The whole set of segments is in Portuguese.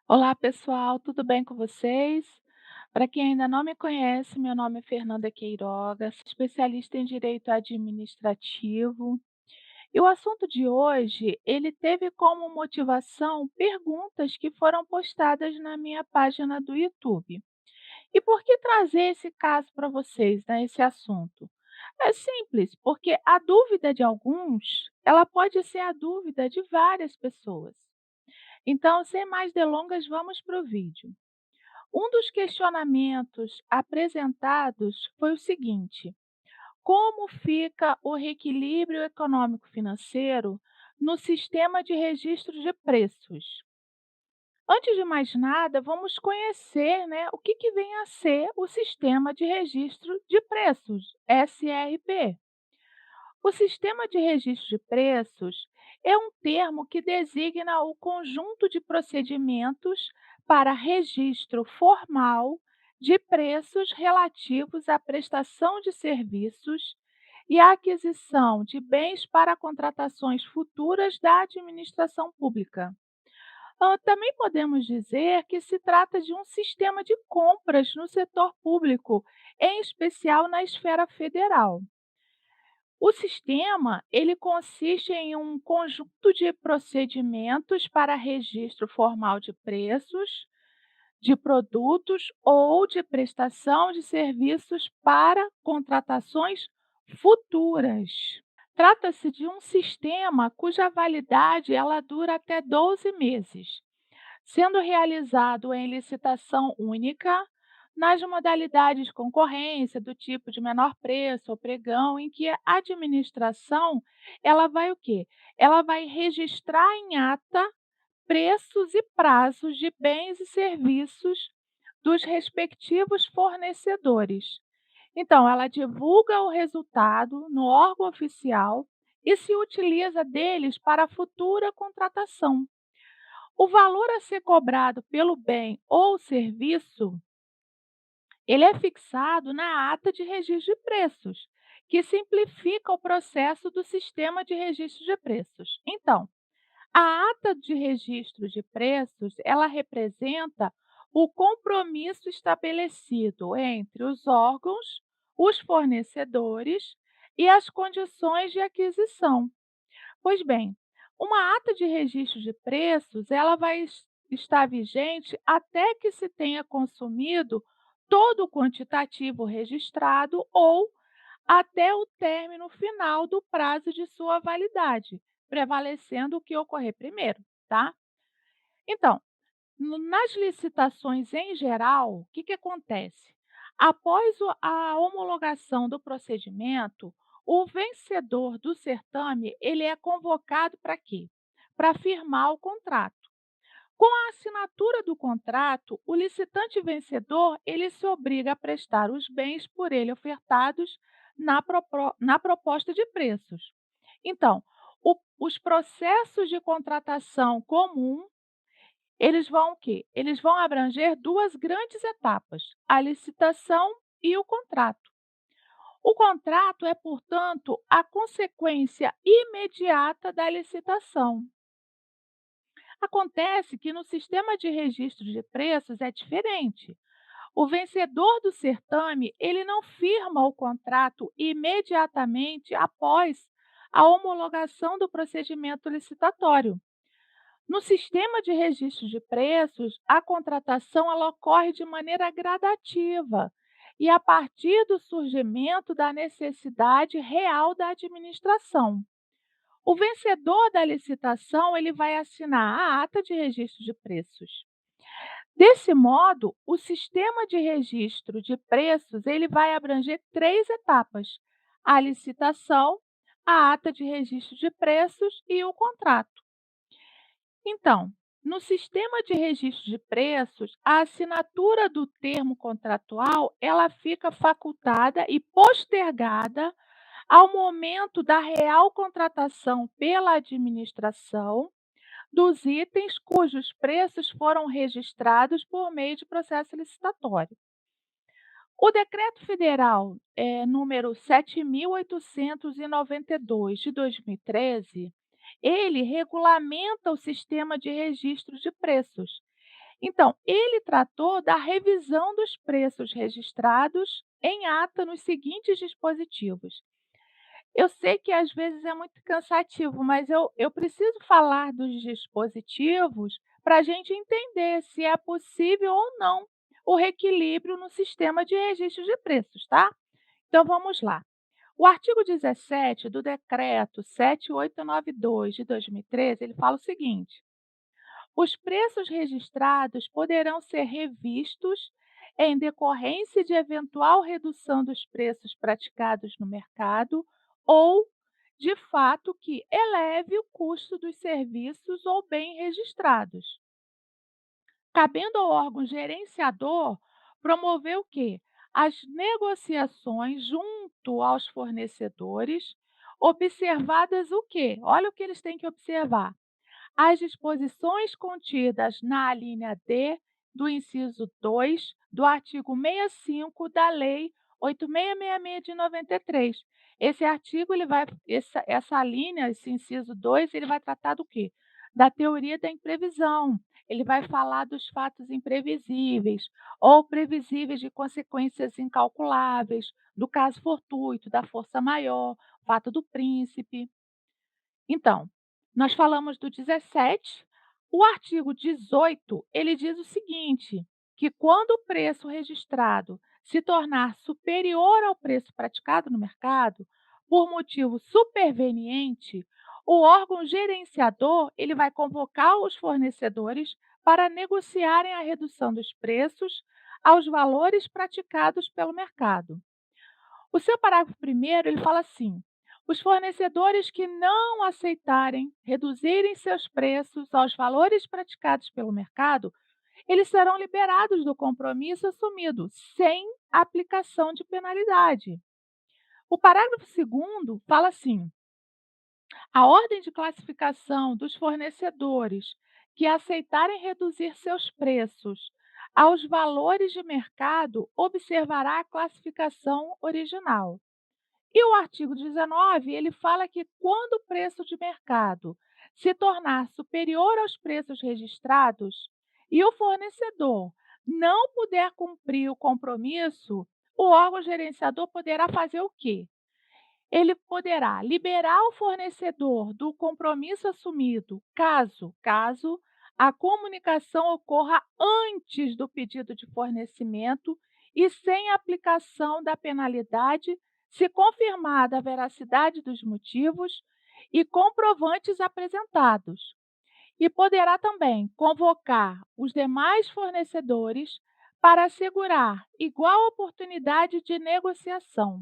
Olá, pessoal, tudo bem com vocês? Para quem ainda não me conhece, meu nome é Fernanda Queiroga, sou especialista em direito administrativo. E o assunto de hoje, ele teve como motivação perguntas que foram postadas na minha página do YouTube. E por que trazer esse caso para vocês, né, esse assunto? É simples, porque a dúvida de alguns, ela pode ser a dúvida de várias pessoas. Então, sem mais delongas, vamos para o vídeo. Um dos questionamentos apresentados foi o seguinte: como fica o reequilíbrio econômico-financeiro no sistema de registro de preços? Antes de mais nada, vamos conhecer, né, o que vem a ser o Sistema de Registro de Preços, SRP. O Sistema de Registro de Preços é um termo que designa o conjunto de procedimentos para registro formal de preços relativos à prestação de serviços e à aquisição de bens para contratações futuras da administração pública. Também podemos dizer que se trata de um sistema de compras no setor público, em especial na esfera federal. O sistema, ele consiste em um conjunto de procedimentos para registro formal de preços, de produtos ou de prestação de serviços para contratações futuras. Trata-se de um sistema cuja validade ela dura até 12 meses, sendo realizado em licitação única nas modalidades concorrência, do tipo de menor preço ou pregão, em que a administração ela vai o quê? Ela vai registrar em ata preços e prazos de bens e serviços dos respectivos fornecedores. Então, ela divulga o resultado no órgão oficial e se utiliza deles para a futura contratação. O valor a ser cobrado pelo bem ou serviço, ele é fixado na ata de registro de preços, que simplifica o processo do sistema de registro de preços. Então, a ata de registro de preços, ela representa o compromisso estabelecido entre os órgãos, os fornecedores e as condições de aquisição. Pois bem, uma ata de registro de preços, ela vai estar vigente até que se tenha consumido todo o quantitativo registrado ou até o término final do prazo de sua validade, prevalecendo o que ocorrer primeiro, tá? Então, nas licitações em geral, o que acontece? Após a homologação do procedimento, o vencedor do certame ele é convocado para quê? Para firmar o contrato. Com a assinatura do contrato, o licitante vencedor ele se obriga a prestar os bens por ele ofertados na proposta de preços. Então, os processos de contratação comum eles vão o quê? Eles vão abranger 2 grandes etapas: a licitação e o contrato. O contrato é, portanto, a consequência imediata da licitação. Acontece que no sistema de registro de preços é diferente. O vencedor do certame, ele não firma o contrato imediatamente após a homologação do procedimento licitatório. No sistema de registro de preços, a contratação ela ocorre de maneira gradativa e a partir do surgimento da necessidade real da administração. O vencedor da licitação ele vai assinar a ata de registro de preços. Desse modo, o sistema de registro de preços ele vai abranger 3 etapas: a licitação, a ata de registro de preços e o contrato. Então, no sistema de registro de preços, a assinatura do termo contratual, ela fica facultada e postergada ao momento da real contratação pela administração dos itens cujos preços foram registrados por meio de processo licitatório. O Decreto Federal número 7.892 de 2013, ele regulamenta o sistema de registro de preços. Então, ele tratou da revisão dos preços registrados em ata nos seguintes dispositivos. Eu sei que às vezes é muito cansativo, mas eu preciso falar dos dispositivos para a gente entender se é possível ou não o reequilíbrio no sistema de registro de preços, tá? Então vamos lá. O artigo 17 do decreto 7892 de 2013, ele fala o seguinte: os preços registrados poderão ser revistos em decorrência de eventual redução dos preços praticados no mercado ou de fato que eleve o custo dos serviços ou bem registrados, cabendo ao órgão gerenciador promover o quê? As negociações junto aos fornecedores, observadas o quê? Olha o que eles têm que observar: as disposições contidas na alínea D do inciso 2 do artigo 65 da Lei 8666 de 93. Esse artigo ele vai essa linha, esse inciso 2, ele vai tratar do quê? Da teoria da imprevisão. Ele vai falar dos fatos imprevisíveis ou previsíveis de consequências incalculáveis, do caso fortuito, da força maior, fato do príncipe. Então, nós falamos do 17. O artigo 18, ele diz o seguinte, que quando o preço registrado se tornar superior ao preço praticado no mercado, por motivo superveniente, o órgão gerenciador, ele vai convocar os fornecedores para negociarem a redução dos preços aos valores praticados pelo mercado. O seu parágrafo primeiro, ele fala assim: os fornecedores que não aceitarem reduzirem seus preços aos valores praticados pelo mercado, eles serão liberados do compromisso assumido, sem aplicação de penalidade. O parágrafo segundo fala assim: a ordem de classificação dos fornecedores que aceitarem reduzir seus preços aos valores de mercado observará a classificação original. E o artigo 19, ele fala que quando o preço de mercado se tornar superior aos preços registrados e o fornecedor não puder cumprir o compromisso, o órgão gerenciador poderá fazer o quê? Ele poderá liberar o fornecedor do compromisso assumido, caso a comunicação ocorra antes do pedido de fornecimento e sem aplicação da penalidade, se confirmada a veracidade dos motivos e comprovantes apresentados. E poderá também convocar os demais fornecedores para assegurar igual oportunidade de negociação.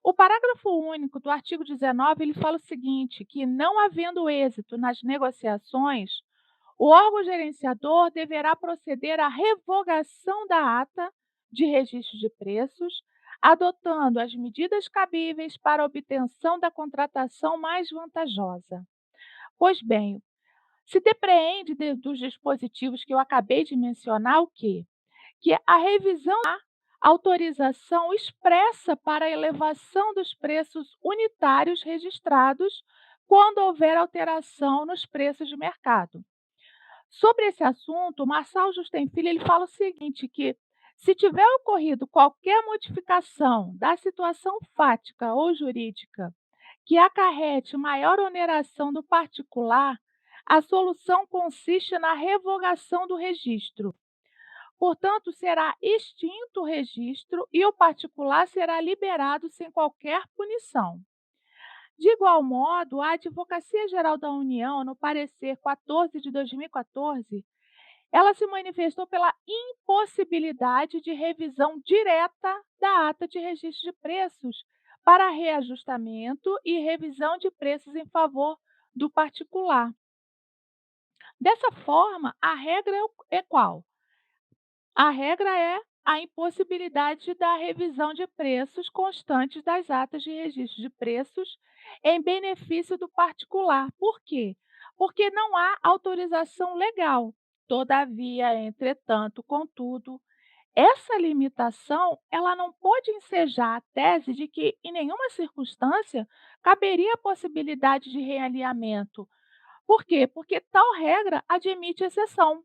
O parágrafo único do artigo 19, ele fala o seguinte, que não havendo êxito nas negociações, o órgão gerenciador deverá proceder à revogação da ata de registro de preços, adotando as medidas cabíveis para a obtenção da contratação mais vantajosa. Pois bem, se depreende dos dispositivos que eu acabei de mencionar o quê? Que a revisão da autorização expressa para a elevação dos preços unitários registrados quando houver alteração nos preços de mercado. Sobre esse assunto, o Marçal Justem Filho ele fala o seguinte, que se tiver ocorrido qualquer modificação da situação fática ou jurídica que acarrete maior oneração do particular, a solução consiste na revogação do registro. Portanto, será extinto o registro e o particular será liberado sem qualquer punição. De igual modo, a Advocacia Geral da União, no parecer 14 de 2014, ela se manifestou pela impossibilidade de revisão direta da ata de registro de preços para reajustamento e revisão de preços em favor do particular. Dessa forma, a regra é qual? A regra é a impossibilidade da revisão de preços constantes das atas de registro de preços em benefício do particular. Por quê? Porque não há autorização legal. Todavia, entretanto, contudo, essa limitação ela não pode ensejar a tese de que, em nenhuma circunstância, caberia a possibilidade de realinhamento. Por quê? Porque tal regra admite exceção.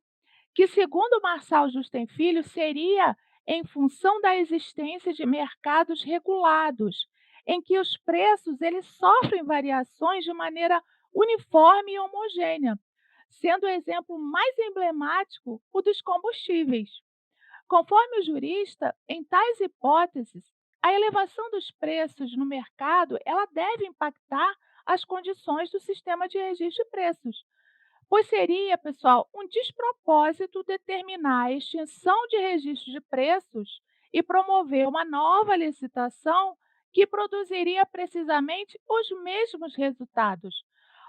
que, segundo Marçal Justem Filho, seria em função da existência de mercados regulados, em que os preços eles sofrem variações de maneira uniforme e homogênea, sendo o exemplo mais emblemático o dos combustíveis. Conforme o jurista, em tais hipóteses, a elevação dos preços no mercado ela deve impactar as condições do sistema de registro de preços, pois seria, pessoal, um despropósito determinar a extinção de registro de preços e promover uma nova licitação que produziria precisamente os mesmos resultados.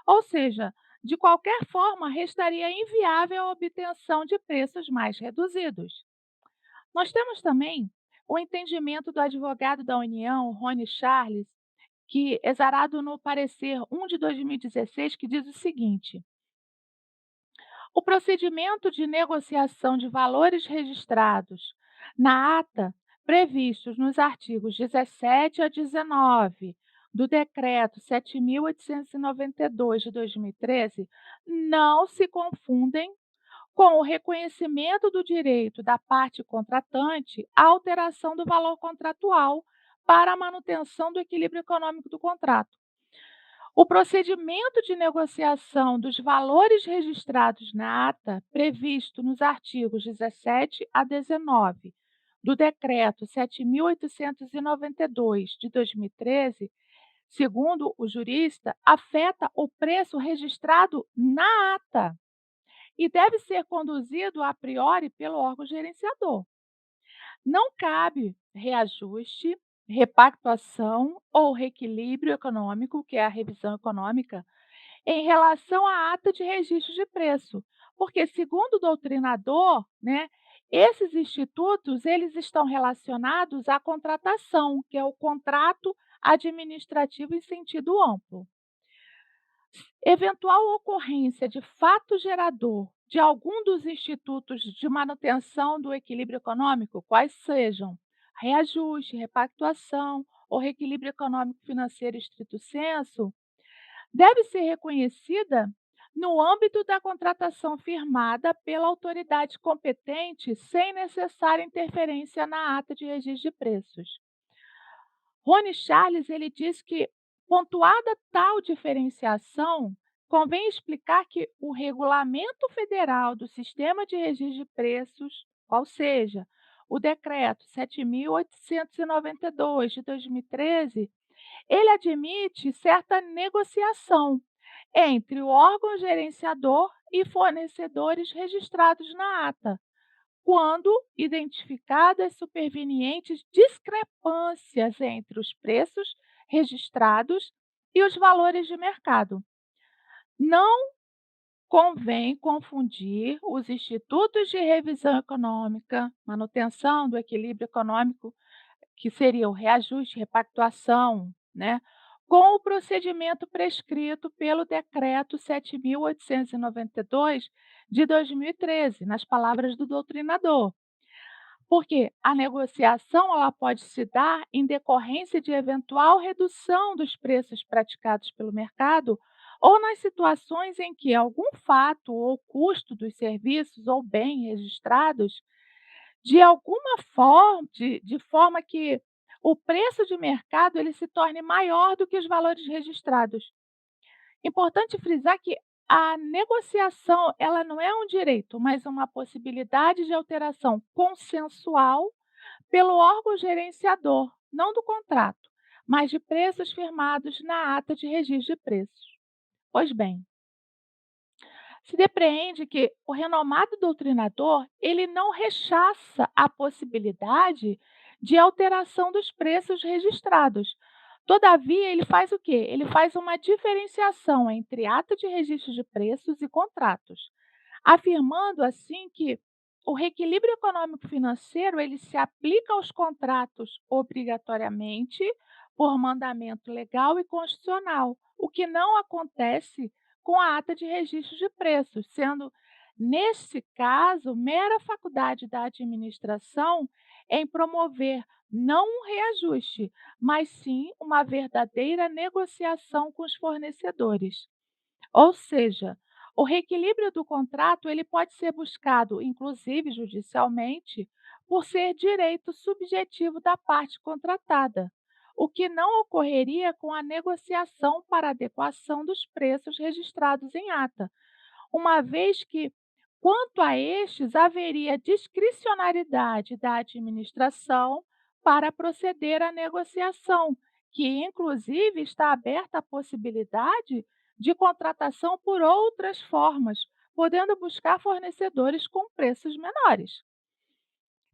Ou seja, de qualquer forma, restaria inviável a obtenção de preços mais reduzidos. Nós temos também o entendimento do advogado da União, Rony Charles, que exarado no parecer 1 de 2016, que diz o seguinte: o procedimento de negociação de valores registrados na ata, previstos nos artigos 17 a 19 do Decreto 7.892 de 2013, não se confundem com o reconhecimento do direito da parte contratante à alteração do valor contratual para a manutenção do equilíbrio econômico do contrato. O procedimento de negociação dos valores registrados na ata, previsto nos artigos 17 a 19 do Decreto 7.892 de 2013, segundo o jurista, afeta o preço registrado na ata e deve ser conduzido a priori pelo órgão gerenciador. Não cabe reajuste, repactuação ou reequilíbrio econômico, que é a revisão econômica, em relação à ata de registro de preço, porque segundo o doutrinador, né, esses institutos eles estão relacionados à contratação, que é o contrato administrativo em sentido amplo. Eventual ocorrência de fato gerador de algum dos institutos de manutenção do equilíbrio econômico, quais sejam reajuste, repactuação ou reequilíbrio econômico financeiro estrito sensu, deve ser reconhecida no âmbito da contratação firmada pela autoridade competente sem necessária interferência na ata de registro de preços. Rony Charles ele diz que, pontuada tal diferenciação, convém explicar que o Regulamento Federal do Sistema de Registro de Preços, ou seja, o Decreto 7.892 de 2013, ele admite certa negociação entre o órgão gerenciador e fornecedores registrados na ata, quando identificadas supervenientes discrepâncias entre os preços registrados e os valores de mercado. Não convém confundir os institutos de revisão econômica, manutenção do equilíbrio econômico, que seria o reajuste, repactuação, né, com o procedimento prescrito pelo Decreto 7.892 de 2013, nas palavras do doutrinador. Porque a negociação ela pode se dar em decorrência de eventual redução dos preços praticados pelo mercado ou nas situações em que algum fato ou custo dos serviços ou bens registrados de alguma forma, de forma que o preço de mercado ele se torne maior do que os valores registrados. Importante frisar que a negociação ela não é um direito, mas uma possibilidade de alteração consensual pelo órgão gerenciador, não do contrato, mas de preços firmados na ata de registro de preços. Pois bem, se depreende que o renomado doutrinador ele não rechaça a possibilidade de alteração dos preços registrados. Todavia, ele faz o quê? Ele faz uma diferenciação entre ata de registro de preços e contratos, afirmando assim que o reequilíbrio econômico financeiro ele se aplica aos contratos obrigatoriamente por mandamento legal e constitucional, o que não acontece com a ata de registro de preços, sendo, nesse caso, mera faculdade da administração em promover não um reajuste, mas sim uma verdadeira negociação com os fornecedores. Ou seja, O reequilíbrio do contrato ele pode ser buscado, inclusive judicialmente, por ser direito subjetivo da parte contratada, o que não ocorreria com a negociação para adequação dos preços registrados em ata, uma vez que, quanto a estes, haveria discricionariedade da administração para proceder à negociação, que inclusive está aberta a possibilidade de contratação por outras formas, podendo buscar fornecedores com preços menores.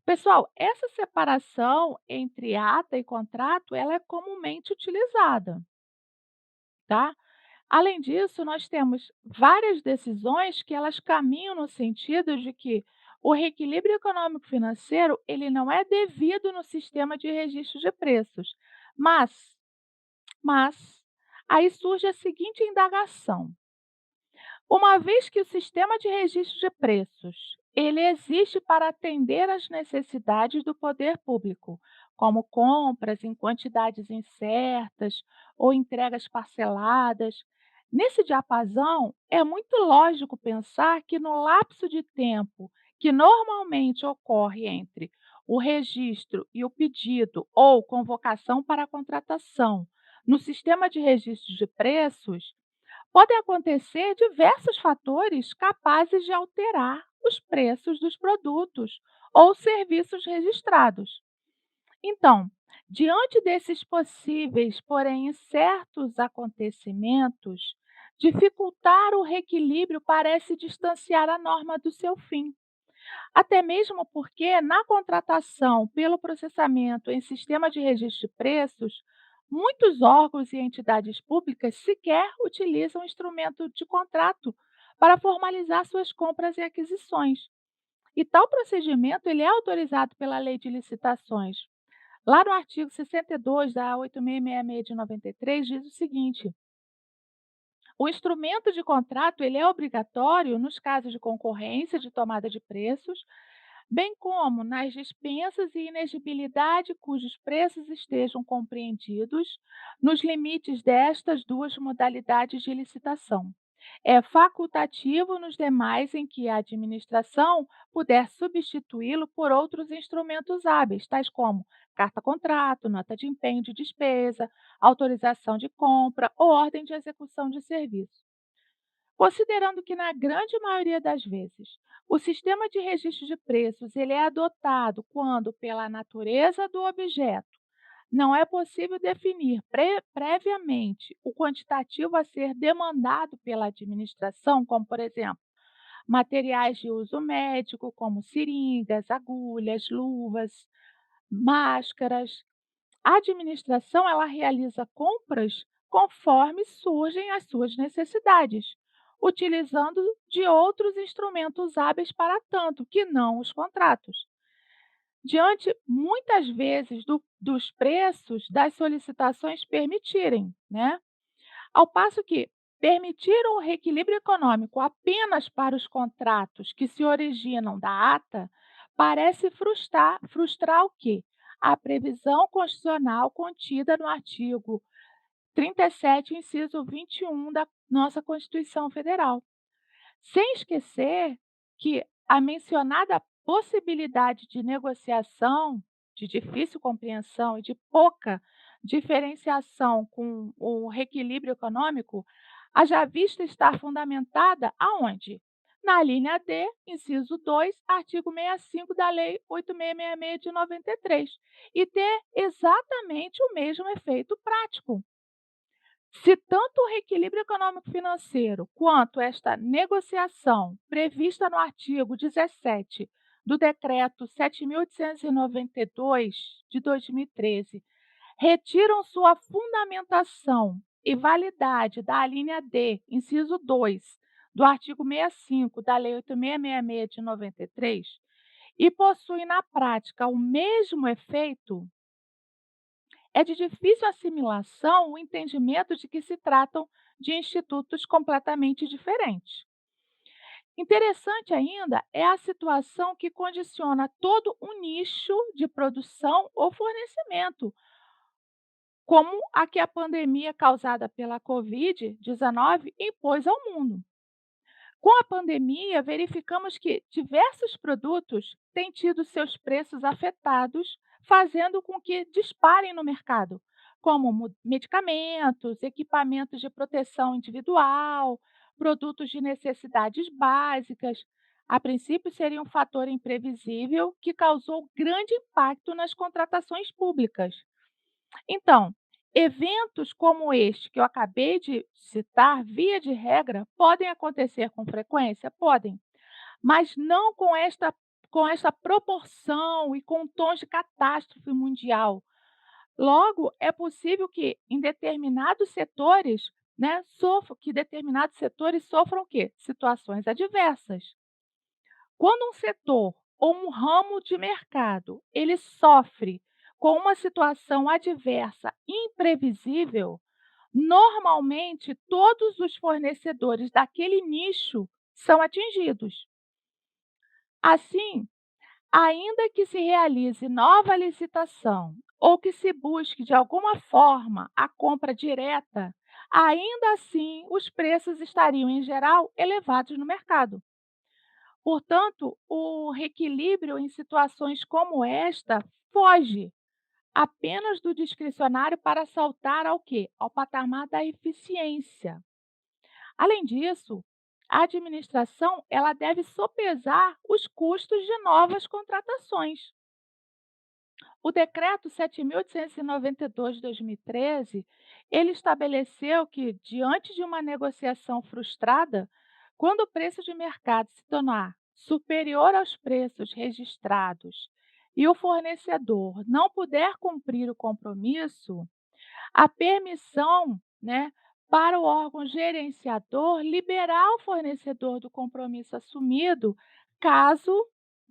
Pessoal, essa separação entre ata e contrato, ela é comumente utilizada, tá? Além disso, nós temos várias decisões que elas caminham no sentido de que o reequilíbrio econômico-financeiro ele não é devido no sistema de registro de preços, mas, mas aí surge a seguinte indagação: uma vez que o sistema de registro de preços, ele existe para atender às necessidades do poder público, como compras em quantidades incertas ou entregas parceladas. Nesse diapasão, é muito lógico pensar que no lapso de tempo que normalmente ocorre entre o registro e o pedido ou convocação para a contratação no sistema de registro de preços, podem acontecer diversos fatores capazes de alterar os preços dos produtos ou serviços registrados. Então, diante desses possíveis, porém incertos acontecimentos, dificultar o reequilíbrio parece distanciar a norma do seu fim. Até mesmo porque, na contratação pelo processamento em sistema de registro de preços, muitos órgãos e entidades públicas sequer utilizam instrumento de contrato para formalizar suas compras e aquisições. E tal procedimento ele é autorizado pela Lei de Licitações. Lá no artigo 62 da 8666 de 93 diz o seguinte: o instrumento de contrato ele é obrigatório nos casos de concorrência de tomada de preços, bem como nas dispensas e inexigibilidade cujos preços estejam compreendidos nos limites destas duas modalidades de licitação. É facultativo nos demais em que a administração puder substituí-lo por outros instrumentos hábeis, tais como carta-contrato, nota de empenho de despesa, autorização de compra ou ordem de execução de serviço. Considerando que, na grande maioria das vezes, o sistema de registro de preços ele é adotado quando, pela natureza do objeto, não é possível definir previamente o quantitativo a ser demandado pela administração, como, por exemplo, materiais de uso médico, como seringas, agulhas, luvas, máscaras. A administração ela realiza compras conforme surgem as suas necessidades, utilizando de outros instrumentos hábeis para tanto, que não os contratos. Diante, muitas vezes, dos preços das solicitações permitirem, né? Ao passo que permitir um reequilíbrio econômico apenas para os contratos que se originam da ata parece frustrar o quê? A previsão constitucional contida no artigo 37, inciso 21 da nossa Constituição Federal. Sem esquecer que a mencionada possibilidade de negociação de difícil compreensão e de pouca diferenciação com o reequilíbrio econômico, haja vista estar fundamentada aonde? Na linha D, inciso 2, artigo 65 da Lei 8666 de 93, e ter exatamente o mesmo efeito prático. Se tanto o reequilíbrio econômico-financeiro quanto esta negociação prevista no artigo 17 do Decreto 7.892 de 2013 retiram sua fundamentação e validade da alínea D, inciso 2, do artigo 65 da Lei 8666 de 93 e possuem na prática o mesmo efeito, é de difícil assimilação o entendimento de que se tratam de institutos completamente diferentes. Interessante ainda é a situação que condiciona todo um nicho de produção ou fornecimento, como a que a pandemia causada pela Covid-19 impôs ao mundo. Com a pandemia, verificamos que diversos produtos têm tido seus preços afetados, fazendo com que disparem no mercado, como medicamentos, equipamentos de proteção individual, produtos de necessidades básicas. A princípio, seria um fator imprevisível que causou grande impacto nas contratações públicas. Então, eventos como este que eu acabei de citar, via de regra, podem acontecer com frequência? Podem, mas não com esta proporção e com tons de catástrofe mundial. Logo, é possível que em determinados setores, né, que determinados setores sofram o quê? Situações adversas. Quando um setor ou um ramo de mercado, ele sofre com uma situação adversa imprevisível, normalmente todos os fornecedores daquele nicho são atingidos. Assim, ainda que se realize nova licitação ou que se busque de alguma forma a compra direta, ainda assim os preços estariam em geral elevados no mercado. Portanto, o reequilíbrio em situações como esta foge apenas do discricionário para saltar ao quê? Ao patamar da eficiência. Além disso, a administração ela deve sopesar os custos de novas contratações. O decreto 7.892 de 2013, ele estabeleceu que, diante de uma negociação frustrada, quando o preço de mercado se tornar superior aos preços registrados e o fornecedor não puder cumprir o compromisso, a permissão, né, para o órgão gerenciador liberar o fornecedor do compromisso assumido, caso,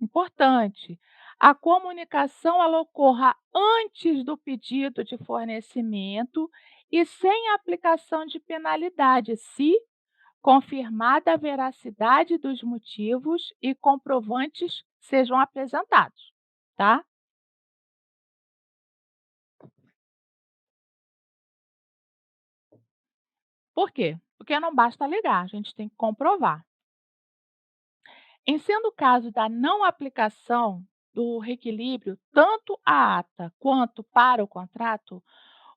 importante, a comunicação ela ocorra antes do pedido de fornecimento e sem aplicação de penalidade, se confirmada a veracidade dos motivos e comprovantes sejam apresentados, tá? Por quê? Porque não basta alegar, a gente tem que comprovar. Em sendo o caso da não aplicação do reequilíbrio, tanto à ata quanto para o contrato,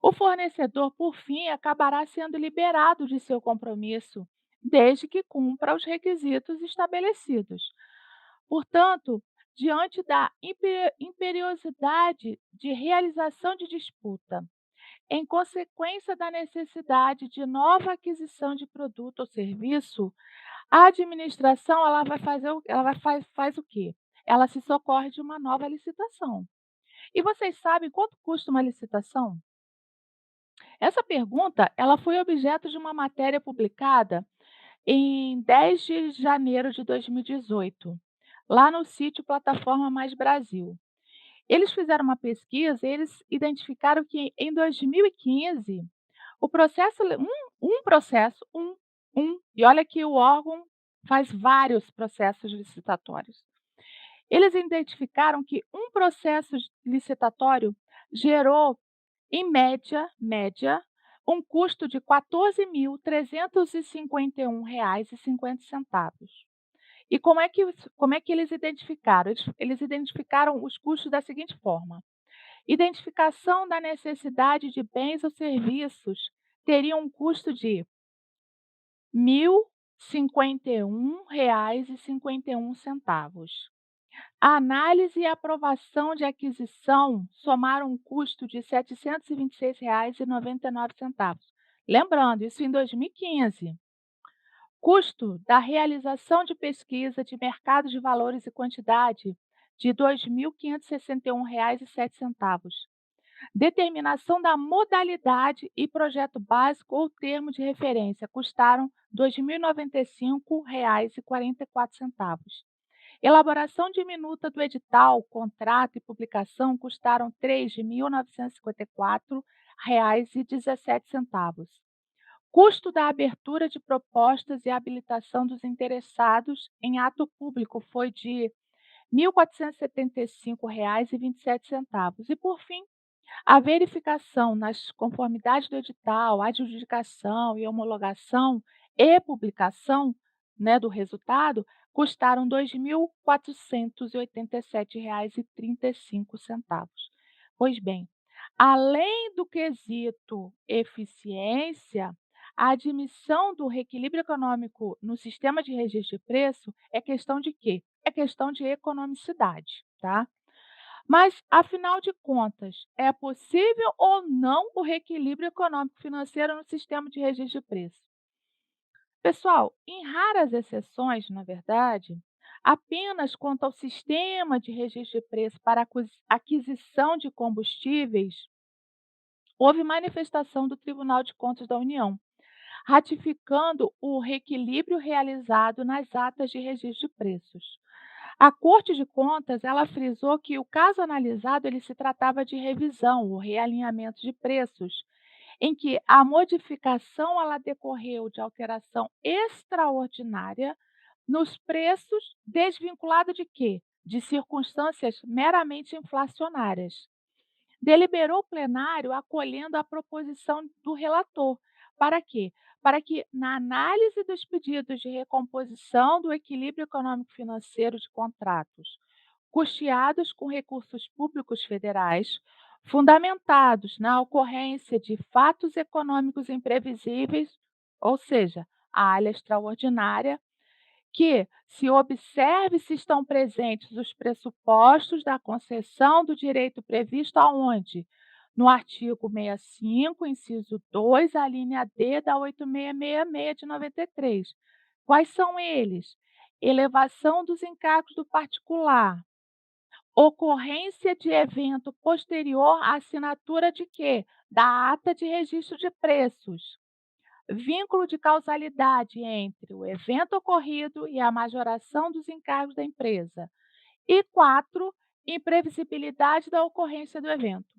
o fornecedor, por fim, acabará sendo liberado de seu compromisso, desde que cumpra os requisitos estabelecidos. Portanto, diante da imperiosidade de realização de disputa, em consequência da necessidade de nova aquisição de produto ou serviço, a administração ela vai fazer o ela vai faz o quê? Ela se socorre de uma nova licitação. E vocês sabem quanto custa uma licitação? Essa pergunta, ela foi objeto de uma matéria publicada em 10 de janeiro de 2018, lá no sítio Plataforma Mais Brasil. Eles fizeram uma pesquisa e eles identificaram que em 2015 o processo e olha que o órgão faz vários processos licitatórios. Eles identificaram que um processo licitatório gerou, em média, um custo de R$ 14.351,50. E como é que eles identificaram? Eles identificaram os custos da seguinte forma: identificação da necessidade de bens ou serviços teria um custo de R$ 1.051,51. A análise e aprovação de aquisição somaram um custo de R$ 726,99. Lembrando, isso em 2015. Custo da realização de pesquisa de mercado de valores e quantidade de R$ 2.561,07. Determinação da modalidade e projeto básico ou termo de referência custaram R$ 2.095,44. Elaboração de minuta do edital, contrato e publicação custaram R$ 3.954,17. Custo da abertura de propostas e habilitação dos interessados em ato público foi de R$ 1.475,27. E, por fim, a verificação nas conformidades do edital, adjudicação e homologação e publicação né, do resultado, custaram R$ 2.487,35. Pois bem, além do quesito eficiência, a admissão do reequilíbrio econômico no sistema de registro de preço é questão de quê? É questão de economicidade, tá? Mas, afinal de contas, é possível ou não o reequilíbrio econômico financeiro no sistema de registro de preço? Pessoal, em raras exceções, na verdade, apenas quanto ao sistema de registro de preço para aquisição de combustíveis, houve manifestação do Tribunal de Contas da União, ratificando o reequilíbrio realizado nas atas de registro de preços. A Corte de Contas, ela frisou que o caso analisado ele se tratava de revisão, o realinhamento de preços, em que a modificação ela decorreu de alteração extraordinária nos preços, desvinculada de quê? De circunstâncias meramente inflacionárias. Deliberou o plenário acolhendo a proposição do relator. Para quê? Para que, na análise dos pedidos de recomposição do equilíbrio econômico-financeiro de contratos custeados com recursos públicos federais, fundamentados na ocorrência de fatos econômicos imprevisíveis, ou seja, a área extraordinária, que se observe se estão presentes os pressupostos da concessão do direito previsto aonde? No artigo 65, inciso 2, a linha D da 8666 de 93. Quais são eles? Elevação dos encargos do particular, ocorrência de evento posterior à assinatura de quê? Da ata de registro de preços. Vínculo de causalidade entre o evento ocorrido e a majoração dos encargos da empresa. E 4, imprevisibilidade da ocorrência do evento.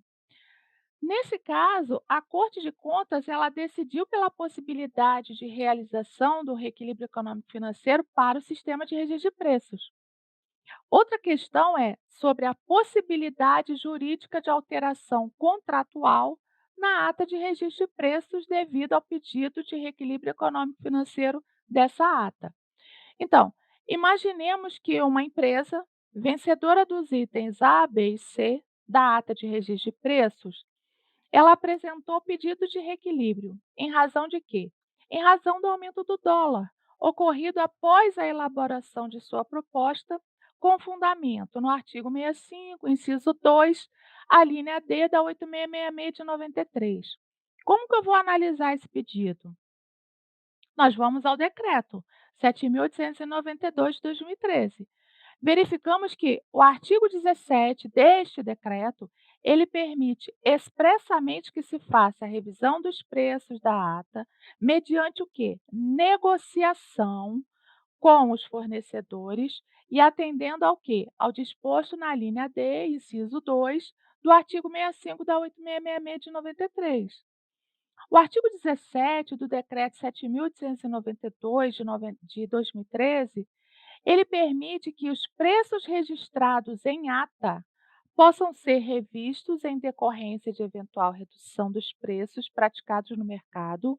Nesse caso, a Corte de Contas ela decidiu pela possibilidade de realização do reequilíbrio econômico-financeiro para o sistema de registro de preços. Outra questão é sobre a possibilidade jurídica de alteração contratual na ata de registro de preços devido ao pedido de reequilíbrio econômico-financeiro dessa ata. Então, imaginemos que uma empresa vencedora dos itens A, B e C da ata de registro de preços ela apresentou pedido de reequilíbrio. Em razão de quê? Em razão do aumento do dólar, ocorrido após a elaboração de sua proposta, com fundamento no artigo 65, inciso 2, a linha D da 8666 de 93. Como que eu vou analisar esse pedido? Nós vamos ao decreto 7.892 de 2013. Verificamos que o artigo 17 deste decreto, ele permite expressamente que se faça a revisão dos preços da ata mediante o quê? Negociação com os fornecedores e atendendo ao quê? Ao disposto na linha D, inciso 2, do artigo 65 da 8666 de 93. O artigo 17 do decreto 7.892 de 2013 ele permite que os preços registrados em ata possam ser revistos em decorrência de eventual redução dos preços praticados no mercado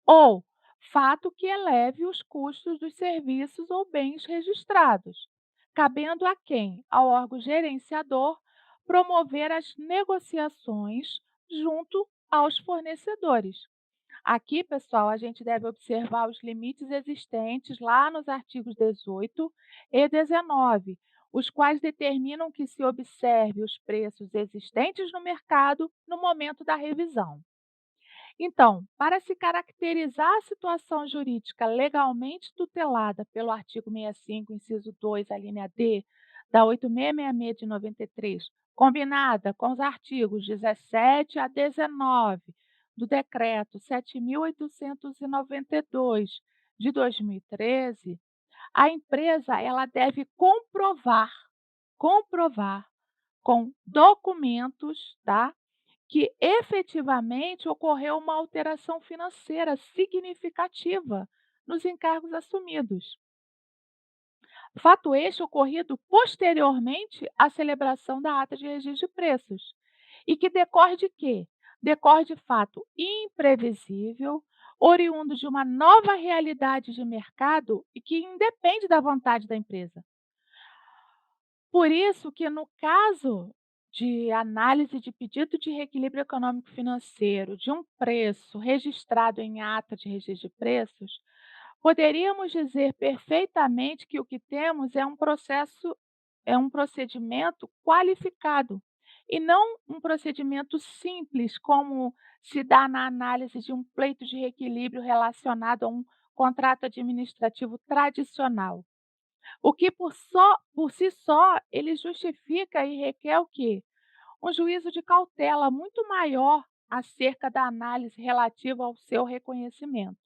ou fato que eleve os custos dos serviços ou bens registrados, cabendo a quem? Ao órgão gerenciador promover as negociações junto aos fornecedores. Aqui, pessoal, a gente deve observar os limites existentes lá nos artigos 18 e 19, os quais determinam que se observe os preços existentes no mercado no momento da revisão. Então, para se caracterizar a situação jurídica legalmente tutelada pelo artigo 65, inciso 2, a linha D, da 8666 de 93, combinada com os artigos 17 a 19 do decreto 7.892 de 2013, a empresa ela deve comprovar com documentos, tá? Que efetivamente ocorreu uma alteração financeira significativa nos encargos assumidos. Fato este ocorrido posteriormente à celebração da ata de registro de preços, e que decorre de quê? Decorre de fato imprevisível oriundo de uma nova realidade de mercado e que independe da vontade da empresa. Por isso que no caso de análise de pedido de reequilíbrio econômico financeiro de um preço registrado em ata de registro de preços, poderíamos dizer perfeitamente que o que temos é um procedimento qualificado e não um procedimento simples, como se dá na análise de um pleito de reequilíbrio relacionado a um contrato administrativo tradicional. O que por si só, ele justifica e requer o quê? Um juízo de cautela muito maior acerca da análise relativa ao seu reconhecimento.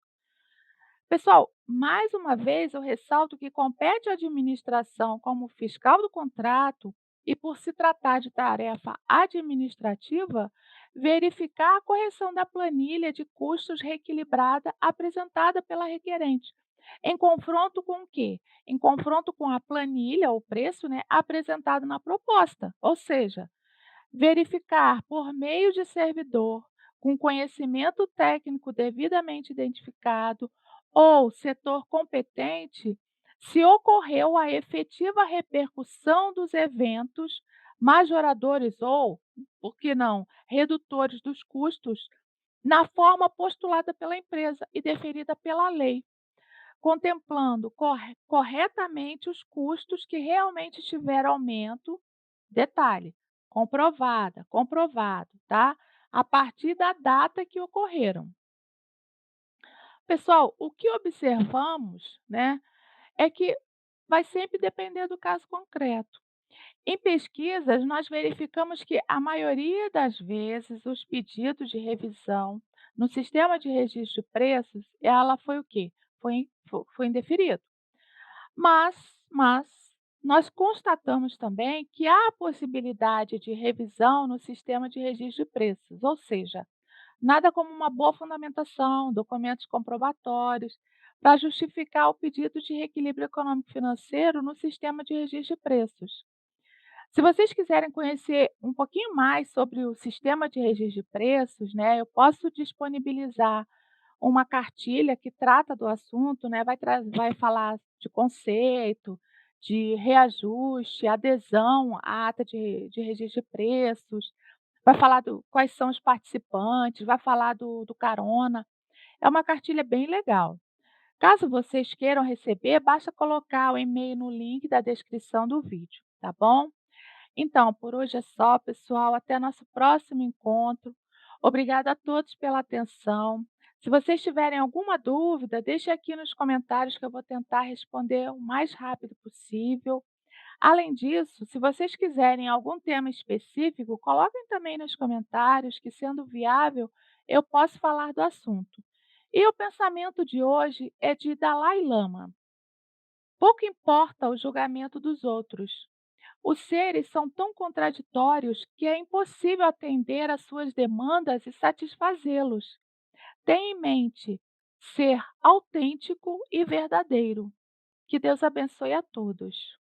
Pessoal, mais uma vez eu ressalto que compete à administração, como fiscal do contrato, e por se tratar de tarefa administrativa, verificar a correção da planilha de custos reequilibrada apresentada pela requerente. Em confronto com o quê? Em confronto com a planilha, o preço, né, apresentado na proposta. Ou seja, verificar por meio de servidor com conhecimento técnico devidamente identificado ou setor competente se ocorreu a efetiva repercussão dos eventos majoradores ou, por que não, redutores dos custos na forma postulada pela empresa e deferida pela lei, contemplando corretamente os custos que realmente tiveram aumento. Detalhe, comprovado, tá? A partir da data que ocorreram. Pessoal, o que observamos, né, é que vai sempre depender do caso concreto. Em pesquisas, nós verificamos que a maioria das vezes os pedidos de revisão no sistema de registro de preços, ela foi o quê? Foi indeferido. Mas nós constatamos também que há a possibilidade de revisão no sistema de registro de preços, ou seja, nada como uma boa fundamentação, documentos comprobatórios, para justificar o pedido de reequilíbrio econômico financeiro no sistema de registro de preços. Se vocês quiserem conhecer um pouquinho mais sobre o sistema de registro de preços, né, eu posso disponibilizar uma cartilha que trata do assunto, né, vai falar de conceito, de reajuste, adesão à ata de registro de preços, vai falar do quais são os participantes, vai falar do carona. É uma cartilha bem legal. Caso vocês queiram receber, basta colocar o e-mail no link da descrição do vídeo, tá bom? Então, por hoje é só, pessoal. Até nosso próximo encontro. Obrigada a todos pela atenção. Se vocês tiverem alguma dúvida, deixe aqui nos comentários que eu vou tentar responder o mais rápido possível. Além disso, se vocês quiserem algum tema específico, coloquem também nos comentários que, sendo viável, eu posso falar do assunto. E o pensamento de hoje é de Dalai Lama. Pouco importa o julgamento dos outros. Os seres são tão contraditórios que é impossível atender às suas demandas e satisfazê-los. Tenha em mente ser autêntico e verdadeiro. Que Deus abençoe a todos.